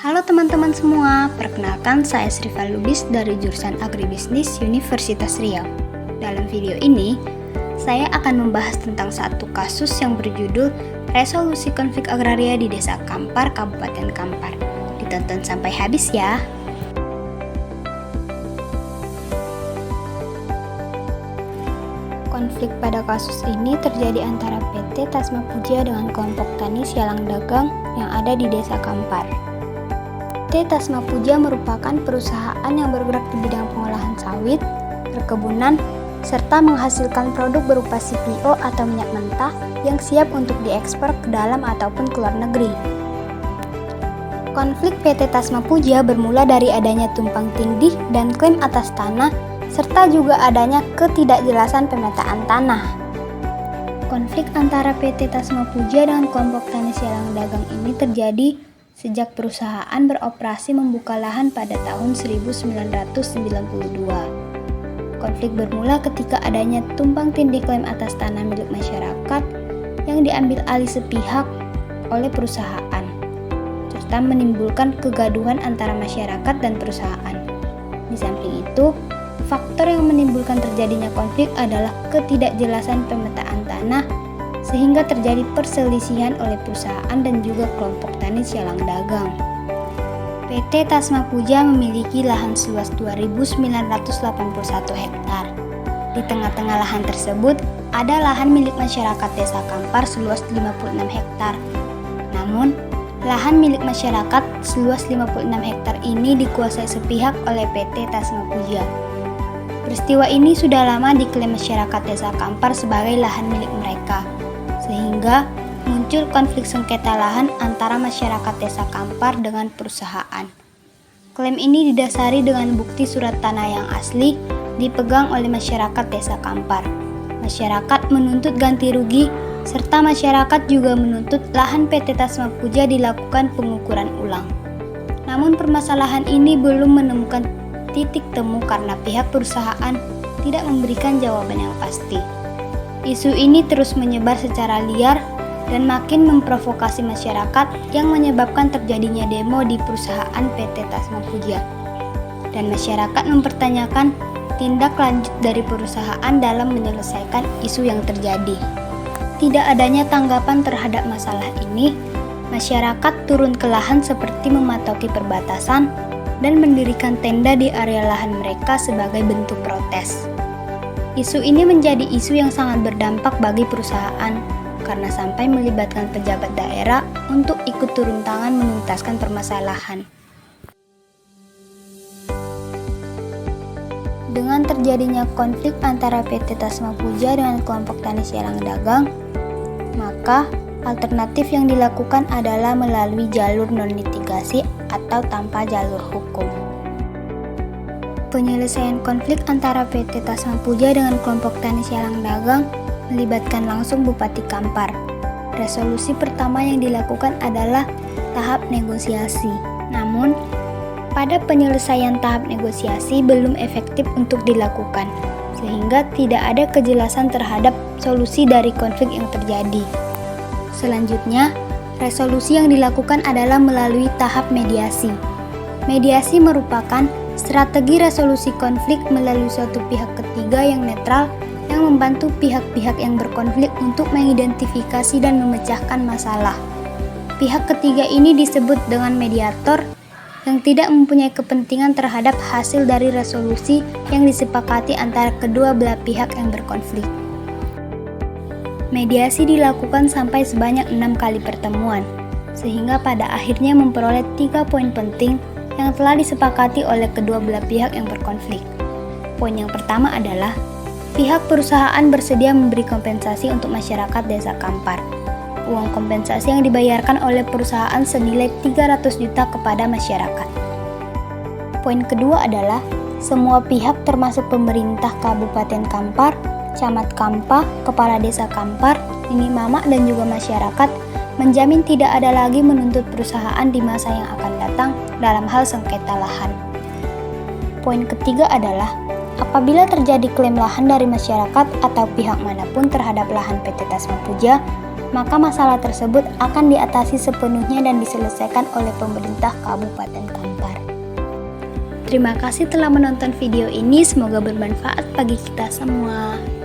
Halo teman-teman semua, perkenalkan saya Sriva Lubis dari jurusan Agribisnis Universitas Riau. Dalam video ini, saya akan membahas tentang satu kasus yang berjudul Resolusi Konflik Agraria di Desa Kampar, Kabupaten Kampar. Ditonton sampai habis ya. Konflik pada kasus ini terjadi antara PT Tasma Puja dengan kelompok tani Sialang Dagang yang ada di Desa Kampar. PT Tasma Puja merupakan perusahaan yang bergerak di bidang pengolahan sawit, perkebunan, serta menghasilkan produk berupa CPO atau minyak mentah yang siap untuk diekspor ke dalam ataupun ke luar negeri. Konflik PT Tasma Puja bermula dari adanya tumpang tindih dan klaim atas tanah, serta juga adanya ketidakjelasan pemetaan tanah. Konflik antara PT Tasma Puja dengan kelompok tani Sialang Dagang ini terjadi sejak perusahaan beroperasi membuka lahan pada tahun 1992. Konflik bermula ketika adanya tumpang tindih klaim atas tanah milik masyarakat yang diambil alih sepihak oleh perusahaan, serta menimbulkan kegaduhan antara masyarakat dan perusahaan. Di samping itu, faktor yang menimbulkan terjadinya konflik adalah ketidakjelasan pemetaan tanah, sehingga terjadi perselisihan oleh perusahaan dan juga kelompok tani Sialang Dagang. PT Tasma Puja memiliki lahan seluas 2.981 hektar. Di tengah-tengah lahan tersebut, ada lahan milik masyarakat Desa Kampar seluas 56 hektar. Namun, lahan milik masyarakat seluas 56 hektar ini dikuasai sepihak oleh PT Tasma Puja. Peristiwa ini sudah lama diklaim masyarakat Desa Kampar sebagai lahan milik mereka, sehingga muncul konflik sengketa lahan antara masyarakat Desa Kampar dengan perusahaan. Klaim ini didasari dengan bukti surat tanah yang asli dipegang oleh masyarakat Desa Kampar. Masyarakat menuntut ganti rugi, serta masyarakat juga menuntut lahan PT Tasma Puja dilakukan pengukuran ulang. Namun permasalahan ini belum menemukan titik temu karena pihak perusahaan tidak memberikan jawaban yang pasti. Isu ini terus menyebar secara liar dan makin memprovokasi masyarakat yang menyebabkan terjadinya demo di perusahaan PT Tasma Puja. Dan masyarakat mempertanyakan tindak lanjut dari perusahaan dalam menyelesaikan isu yang terjadi. Tidak adanya tanggapan terhadap masalah ini, masyarakat turun ke lahan seperti mematoki perbatasan dan mendirikan tenda di area lahan mereka sebagai bentuk protes. Isu ini menjadi isu yang sangat berdampak bagi perusahaan karena sampai melibatkan pejabat daerah untuk ikut turun tangan menuntaskan permasalahan. Dengan terjadinya konflik antara PT Tasma Puja dengan kelompok tani Sialang Dagang, maka alternatif yang dilakukan adalah melalui jalur non-litigasi atau tanpa jalur hukum. Penyelesaian konflik antara PT Tasma Puja dengan kelompok tani Sialang Dagang melibatkan langsung Bupati Kampar. Resolusi pertama yang dilakukan adalah tahap negosiasi. Namun, pada penyelesaian tahap negosiasi belum efektif untuk dilakukan, sehingga tidak ada kejelasan terhadap solusi dari konflik yang terjadi. Selanjutnya, resolusi yang dilakukan adalah melalui tahap mediasi. Mediasi merupakan strategi resolusi konflik melalui suatu pihak ketiga yang netral yang membantu pihak-pihak yang berkonflik untuk mengidentifikasi dan memecahkan masalah. Pihak ketiga ini disebut dengan mediator yang tidak mempunyai kepentingan terhadap hasil dari resolusi yang disepakati antara kedua belah pihak yang berkonflik. Mediasi dilakukan sampai sebanyak 6 kali pertemuan, sehingga pada akhirnya memperoleh 3 poin penting yang telah disepakati oleh kedua belah pihak yang berkonflik. Poin yang pertama adalah pihak perusahaan bersedia memberi kompensasi untuk masyarakat Desa Kampar. Uang kompensasi yang dibayarkan oleh perusahaan senilai 300 juta kepada masyarakat. Poin kedua adalah semua pihak termasuk pemerintah Kabupaten Kampar, Camat Kampar, Kepala Desa Kampar, Nini Mama dan juga masyarakat menjamin tidak ada lagi menuntut perusahaan di masa yang akan datang dalam hal sengketa lahan. Poin ketiga adalah apabila terjadi klaim lahan dari masyarakat atau pihak manapun terhadap lahan PT Tasma Puja, maka masalah tersebut akan diatasi sepenuhnya dan diselesaikan oleh pemerintah Kabupaten Kampar. Terima kasih telah menonton video ini, semoga bermanfaat bagi kita semua.